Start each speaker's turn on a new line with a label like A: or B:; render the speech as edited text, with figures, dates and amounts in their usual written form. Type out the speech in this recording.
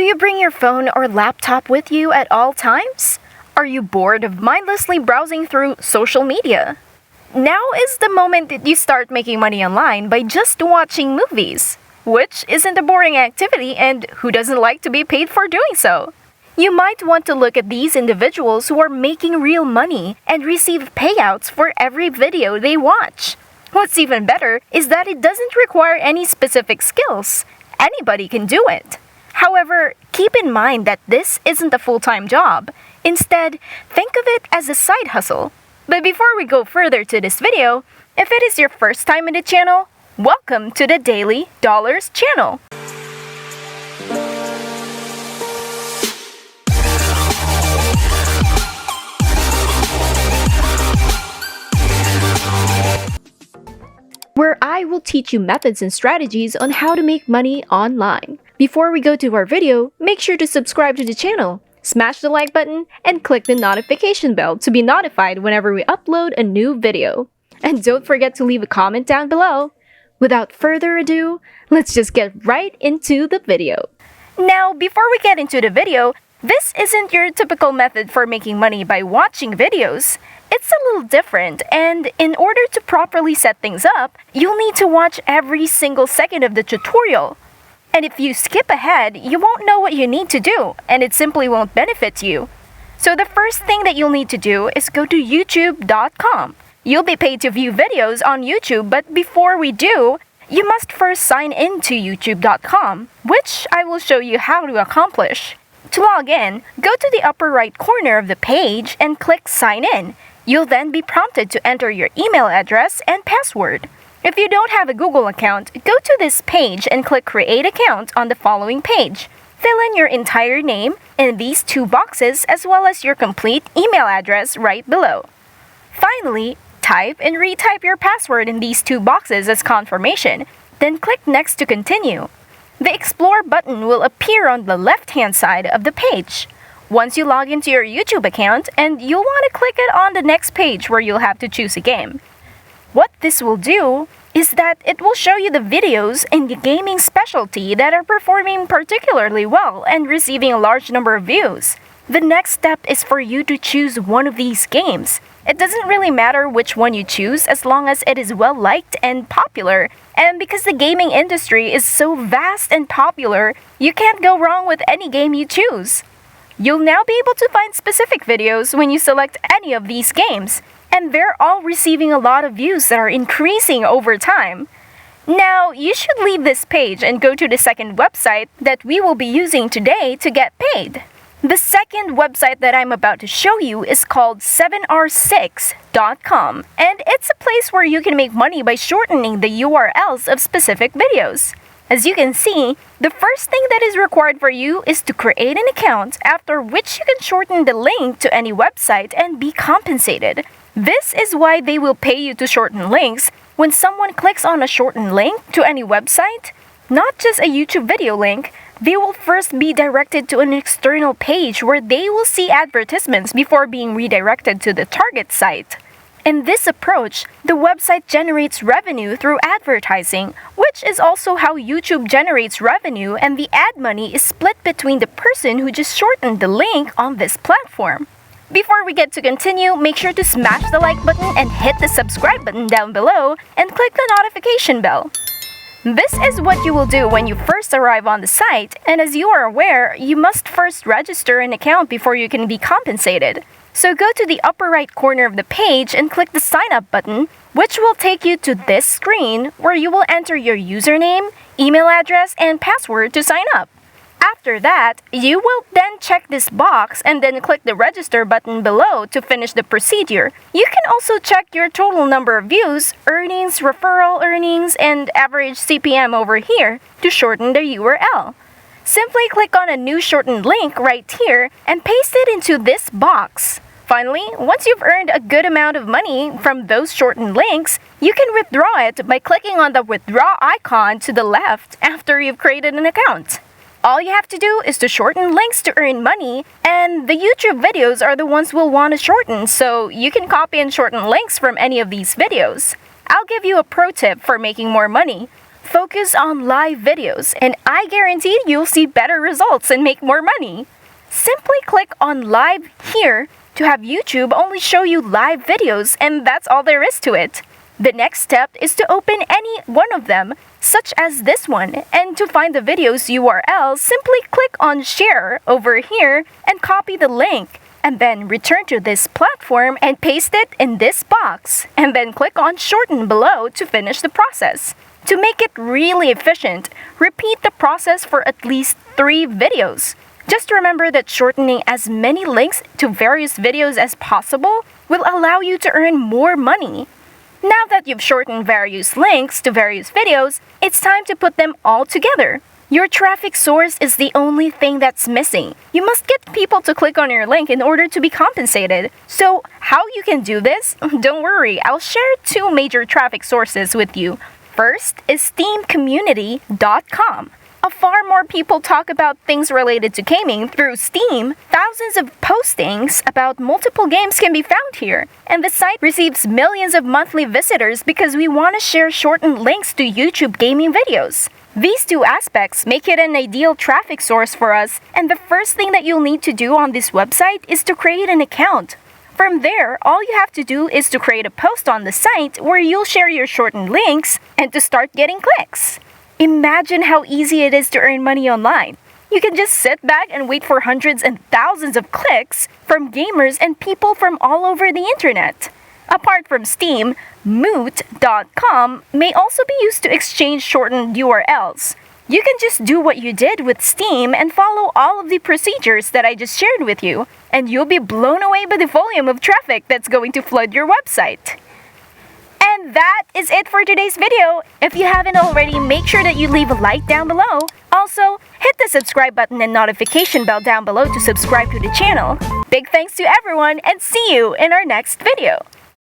A: you bring your phone or laptop with you at all times? Are you bored of mindlessly browsing through social media? Now is the moment that you start making money online by just watching movies, which isn't a boring activity, and who doesn't like to be paid for doing so? You might want to look at these individuals who are making real money and receive payouts for every video they watch. What's even better is that it doesn't require any specific skills. Anybody can do it. However, keep in mind that this isn't a full-time job. Instead, think of it as a side hustle. But before we go further to this video, if it is your first time in the channel, welcome to the Daily Dollars channel. Where I will teach you methods and strategies on how to make money online. Before we go to our video, make sure to subscribe to the channel, smash the like button, and click the notification bell to be notified whenever we upload a new video. And don't forget to leave a comment down below. Without further ado, let's just get right into the video. Now, before we get into the video, this isn't your typical method for making money by watching videos. It's a little different, and in order to properly set things up, you'll need to watch every single second of the tutorial. And if you skip ahead, you won't know what you need to do, and it simply won't benefit you. So the first thing that you'll need to do is go to youtube.com. You'll be paid to view videos on YouTube, but before we do, you must first sign in to youtube.com, which I will show you how to accomplish. To log in, go to the upper right corner of the page and click Sign In. You'll then be prompted to enter your email address and password. If you don't have a Google account, go to this page and click Create Account on the following page. Fill in your entire name in these two boxes as well as your complete email address right below. Finally, type and retype your password in these two boxes as confirmation, then click Next to continue. The Explore button will appear on the left-hand side of the page. Once you log into your YouTube account, and you'll want to click it on the next page where you'll have to choose a game. What this will do is that it will show you the videos in the gaming specialty that are performing particularly well and receiving a large number of views. The next step is for you to choose one of these games. It doesn't really matter which one you choose as long as it is well liked and popular. And because the gaming industry is so vast and popular, you can't go wrong with any game you choose. You'll now be able to find specific videos when you select any of these games, and they're all receiving a lot of views that are increasing over time. Now, you should leave this page and go to the second website that we will be using today to get paid. The second website that I'm about to show you is called 7r6.com, and it's a place where you can make money by shortening the URLs of specific videos. As you can see, the first thing that is required for you is to create an account, after which you can shorten the link to any website and be compensated. This is why they will pay you to shorten links. When someone clicks on a shortened link to any website, not just a YouTube video link, they will first be directed to an external page where they will see advertisements before being redirected to the target site. In this approach, the website generates revenue through advertising, which is also how YouTube generates revenue, and the ad money is split between the person who just shortened the link on this platform. Before we get to continue, make sure to smash the like button and hit the subscribe button down below and click the notification bell. This is what you will do when you first arrive on the site, and as you are aware, you must first register an account before you can be compensated. So go to the upper right corner of the page and click the Sign Up button, which will take you to this screen where you will enter your username, email address, and password to sign up. After that, you will then check this box and then click the Register button below to finish the procedure. You can also check your total number of views, earnings, referral earnings, and average CPM over here to shorten the URL. Simply click on a new shortened link right here and paste it into this box. Finally, once you've earned a good amount of money from those shortened links, you can withdraw it by clicking on the withdraw icon to the left after you've created an account. All you have to do is to shorten links to earn money, and the YouTube videos are the ones we'll want to shorten, so you can copy and shorten links from any of these videos. I'll give you a pro tip for making more money. Focus on live videos, and I guarantee you'll see better results and make more money. Simply click on live here to have YouTube only show you live videos, and that's all there is to it. The next step is to open any one of them, such as this one, and to find the video's URL, simply click on share over here and copy the link, and then return to this platform and paste it in this box, and then click on shorten below to finish the process. To make it really efficient, repeat the process for at least 3 videos. Just remember that shortening as many links to various videos as possible will allow you to earn more money. Now that you've shortened various links to various videos, it's time to put them all together. Your traffic source is the only thing that's missing. You must get people to click on your link in order to be compensated. So, how you can do this? Don't worry, I'll share 2 major traffic sources with you. First is steamcommunity.com. Far more people talk about things related to gaming through Steam. Thousands of postings about multiple games can be found here, and the site receives millions of monthly visitors because we want to share shortened links to YouTube gaming videos. These 2 aspects make it an ideal traffic source for us, and the first thing that you'll need to do on this website is to create an account. From there, all you have to do is to create a post on the site where you'll share your shortened links and to start getting clicks. Imagine how easy it is to earn money online. You can just sit back and wait for hundreds and thousands of clicks from gamers and people from all over the internet. Apart from Steam, moot.com may also be used to exchange shortened URLs. You can just do what you did with Steam and follow all of the procedures that I just shared with you, and you'll be blown away by the volume of traffic that's going to flood your website. And that is it for today's video. If you haven't already, make sure that you leave a like down below. Also, hit the subscribe button and notification bell down below to subscribe to the channel. Big thanks to everyone, and see you in our next video.